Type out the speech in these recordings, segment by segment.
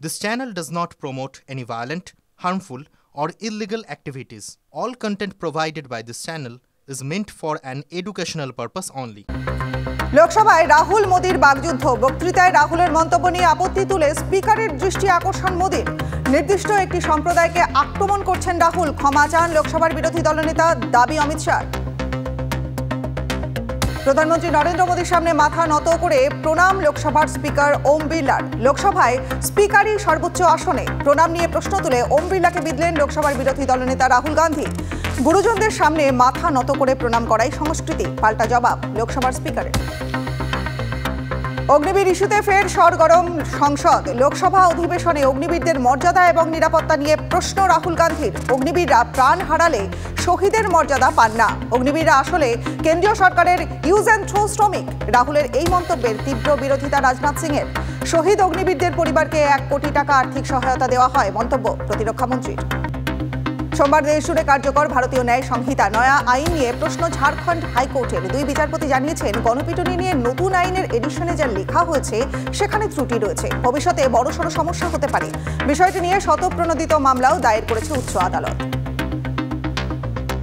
This channel does not promote any violent, harmful, or illegal activities. All content provided by this channel is meant for an educational purpose only. লোকসভায় রাহুল মোদির বাগযুদ্ধ। বক্তৃতায় রাহুলের মন্তব্য নিয়ে আপত্তি তুলে স্পিকারের দৃষ্টি আকর্ষণ মোদির। নির্দিষ্ট একটি সম্প্রদায়কে আক্রমণ করছেন রাহুল, ক্ষমা চান লোকসভার বিরোধী দলনেতা, দাবি অমিত শাহ। প্রধানমন্ত্রী নরেন্দ্র মোদীর সামনে মাথা নত করে প্রণাম লোকসভার স্পিকার ওম বিড়লার। লোকসভায় স্পিকারই সর্বোচ্চ আসনে প্রণাম নিয়ে প্রশ্ন তুলে ওম বিড়লাকে বিঁধলেন লোকসভার বিরোধী দলনেতা রাহুল গান্ধী। গুরুজনদের সামনে মাথা নত করে প্রণাম করাই সংস্কৃতি, পাল্টা জবাব লোকসভার স্পিকারের। অগ্নিবীর ইস্যুতে ফের সরগরম সংসদ। লোকসভা অধিবেশনে অগ্নিবীরদের মর্যাদা এবং নিরাপত্তা নিয়ে প্রশ্ন রাহুল গান্ধীর। অগ্নিবীররা প্রাণ হারালে শহীদের মর্যাদা পান না। অগ্নিবীররা আসলে কেন্দ্রীয় সরকারের ইউজ অ্যান্ড থ্রো শ্রমিক। রাহুলের এই মন্তব্যের তীব্র বিরোধিতা রাজনাথ সিংয়ের। শহীদ অগ্নিবীরদের পরিবারকে 1 কোটি টাকা আর্থিক সহায়তা দেওয়া হয়, মন্তব্য প্রতিরক্ষামন্ত্রীর। সোমবার দেশজুড়ে কার্যকর ভারতীয় ন্যায় সংহিতা নয়া আইন নিয়ে প্রশ্ন ঝাড়খণ্ড হাইকোর্টের। 2 বিচারপতি জানিয়েছেন, গণপিটুনি নিয়ে নতুন আইনের এডিশনে যা লেখা হয়েছে সেখানে ত্রুটি রয়েছে, ভবিষ্যতে বড়সড় সমস্যা হতে পারে। বিষয়টি নিয়ে স্বতঃপ্রণোদিত মামলাও দায়ের করেছে উচ্চ আদালত।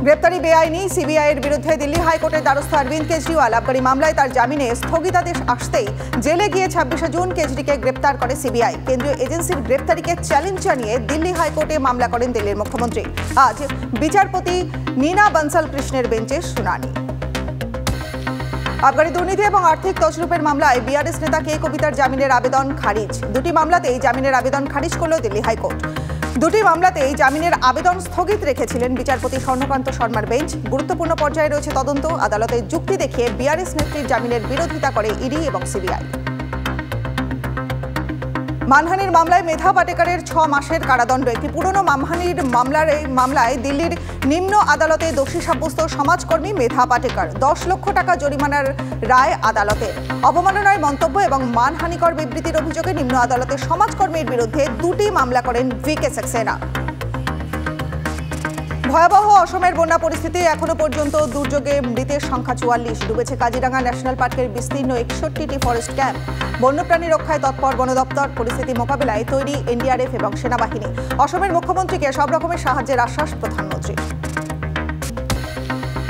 গ্রেপ্তারি বেআইনি, সিবিআইয়ের বিরুদ্ধে দিল্লি হাইকোর্টের দ্বারস্থ অরবিন্দ কেজরিওয়াল। আবগারি মামলায় তার জামিনে স্থগিতাদেশ আসতেই জেলে গিয়ে 26শে জুন কেজরিকে গ্রেপ্তার করে সিবিআই। কেন্দ্রীয় এজেন্সির গ্রেপ্তারিকে চ্যালেঞ্জ জানিয়ে দিল্লি হাইকোর্টে মামলা করেন দিল্লির মুখ্যমন্ত্রী। আজ বিচারপতি নীনা বনসাল কৃষ্ণের বেঞ্চে শুনানি। আবগারি দুর্নীতি এবং আর্থিক তছরূপের মামলায় বিআরএস নেতা কে কবিতার জামিনের আবেদন খারিজ। 2টি মামলাতেই জামিনের আবেদন খারিজ করল দিল্লি হাইকোর্ট। 2টি মামলাতেই জামিনের আবেদন স্থগিত রেখেছিলেন বিচারপতি স্বর্ণকান্ত শর্মার বেঞ্চ। গুরুত্বপূর্ণ পর্যায়ে রয়েছে তদন্ত। আদালতে যুক্তি দেখিয়ে বিআরএস নেত্রীর জামিনের বিরোধিতা করে ইডি এবং সিবিআই। মানহানির মামলায় মেধা পাটেকরের 6 মাসের কারাদণ্ড। একটি পুরনো মানহানির মামলায় দিল্লির নিম্ন আদালতে দোষী সাব্যস্ত সমাজকর্মী মেধা পাটেকর। 10 লক্ষ টাকা জরিমানার রায় আদালতের। অবমাননার মন্তব্য এবং মানহানিকর বিবৃতির অভিযোগে নিম্ন আদালতে সমাজকর্মীর বিরুদ্ধে 2টি মামলা করেন ভিকে সাক্সেনা। ভয়াবহ অসমের বন্যা পরিস্থিতি। এখনো পর্যন্ত দুর্যোগে মৃতের সংখ্যা 44। ডুবেছে কাজিরাঙ্গা ন্যাশনাল পার্কের বিস্তীর্ণ 61টি ফরেস্ট ক্যাম্প। বন্যপ্রাণী রক্ষায় তৎপর বন দপ্তর। পরিস্থিতি মোকাবিলায় তৈরি এনডিআরএফ এবং সেনাবাহিনী। অসমের মুখ্যমন্ত্রীকে সব রকমের সাহায্যের আশ্বাস প্রধানমন্ত্রীর।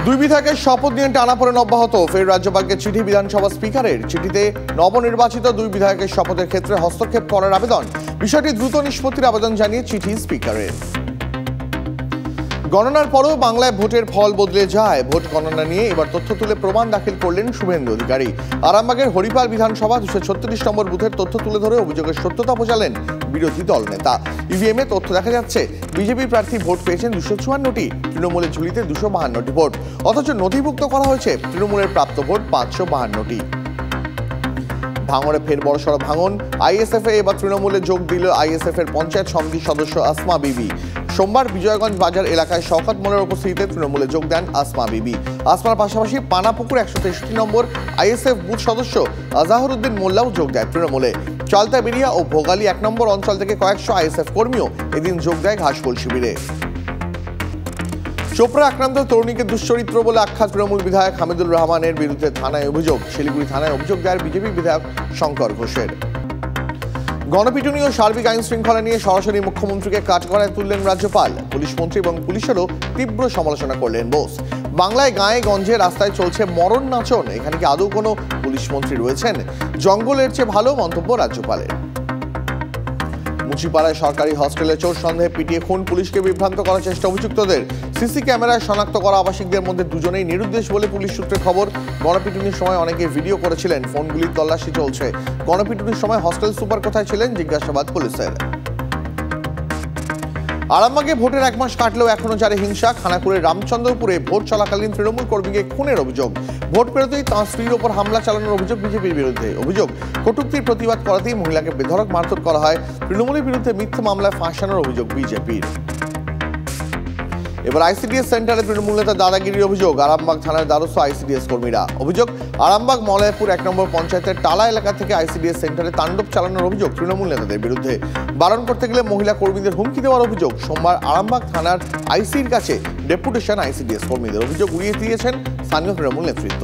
2 বিধায়কের শপথ নিয়ে টানাপোড়েন অব্যাহত। ফের রাজ্যপালকে চিঠি বিধানসভা স্পিকারের। চিঠিতে নবনির্বাচিত 2 বিধায়কের শপথের ক্ষেত্রে হস্তক্ষেপ করার আবেদন। বিষয়টি দ্রুত নিষ্পত্তির আবেদন জানিয়ে চিঠি স্পিকারের। গণনার পরও বাংলায় ভোটের ফল বদলে যায়। ভোট গণনা নিয়ে এবার তথ্য তুলে প্রমাণ দাখিল করলেন শুভেন্দু অধিকারী। আরামবাগের হরিপাল বিধানসভা 236 নম্বর বুথের তথ্য তুলে ধরে অভিযোগের সত্যতা বোঝালেন বিরোধী দলনেতা। ইভিএমে তথ্য দেখা যাচ্ছে, বিজেপি প্রার্থী ভোট পেয়েছেন 254টি, তৃণমূলের ঝুলিতে 252টি ভোট। অথচ নথিভুক্ত করা হয়েছে তৃণমূলের প্রাপ্ত ভোট 552টি। ভাঙড়ে ফের বড়সড় ভাঙন। আইএসএফ এ এবার তৃণমূলে যোগ দিল আইএসএফ এর পঞ্চায়েত সমিতির সদস্য আসমা বিবি। সোমবার বিজয়গঞ্জ বাজার এলাকায় শওকত মোড়ের উপস্থিতিতে তৃণমূলে যোগ দেন আসমা বিবি। আসমার পাশাপাশি পানাপুকুর 163 নম্বর আইএসএফ বুথ সদস্য আজাহরউদ্দিন মোল্লাও যোগ দেয় তৃণমূলে। চালতাবেরিয়া ও ভোগালী 1 নম্বর অঞ্চল থেকে কয়েকশো আইএসএফ কর্মীও এদিন যোগ দেয় ঘাসফুল শিবিরে। চোপড়া আক্রান্ত তরুণীকে দুশ্চরিত্র বলে আখ্যা তৃণমূল বিধায়ক হামিদুর রহমানের বিরুদ্ধে থানায় অভিযোগ। শিলিগুড়ি থানায় অভিযোগ দায়ের বিজেপি বিধায়ক শঙ্কর ঘোষের। গণপিটুনি ও সার্বিক আইন শৃঙ্খলা নিয়ে সরাসরি মুখ্যমন্ত্রীকে কাঠগড়ায় তুললেন রাজ্যপাল। পুলিশ মন্ত্রী এবং পুলিশেরও তীব্র সমালোচনা করলেন বোস। বাংলায় গায়ে গঞ্জে রাস্তায় চলছে মরণ নাচন। এখানে কি আদৌ কোনো পুলিশ মন্ত্রী রয়েছেন? জঙ্গলের চেয়ে ভালো, মন্তব্য রাজ্যপালের। মুচিপাড়ায় সরকারি হস্টেলে চোর সন্দেহে পিটিয়ে খুন, পুলিশকে বিভ্রান্ত করার চেষ্টা অভিযুক্তদের। সিসি ক্যামেরায় শনাক্ত করা আবাসিকদের মধ্যে 2জনেই নিরুদ্দেশ বলে পুলিশ সূত্রে খবর। গণপিটুনির সময় অনেকে ভিডিও করেছিলেন, ফোনগুলির তল্লাশি চলছে। গণপিটুনির সময় হস্টেল সুপার কোথায় ছিলেন, জিজ্ঞাসাবাদ পুলিশের। আরামবাগে ভোটের 1 মাস কাটলেও এখনো জারে হিংসা। খানাকুড়ের রামচন্দ্রপুরে ভোট চলাকালীন তৃণমূল কর্মীকে খুনের অভিযোগ। ভোট পেরোতেই তাঁর স্ত্রীর ওপর হামলা চালানোর অভিযোগ বিজেপির বিরুদ্ধে। অভিযোগ, কটূক্তির প্রতিবাদ করাতেই মহিলাকে বেধড়ক মারধর করা হয়। তৃণমূলের বিরুদ্ধে মিথ্যা মামলায় ফাঁসানোর অভিযোগ বিজেপির। এবার আইসিডিএস সেন্টারে তৃণমূল নেতা দাদাগিরির অভিযোগ। আরামবাগ থানার দ্বারস্থ আইসিডিএস কর্মীরা। অভিযোগ, আরামবাগ মলয়পুর 1 নম্বর পঞ্চায়েতের টালা এলাকা থেকে আইসিডিএস সেন্টারে তাণ্ডব চালানোর অভিযোগ তৃণমূল নেতাদের বিরুদ্ধে। বারণ করতে গেলে মহিলা কর্মীদের হুমকি দেওয়ার অভিযোগ। সোমবার আরামবাগ থানার আইসির কাছে ডেপুটেশন আইসিডিএস কর্মীদের। অভিযোগ উড়িয়ে দিয়েছেন স্থানীয় তৃণমূল নেতৃত্ব।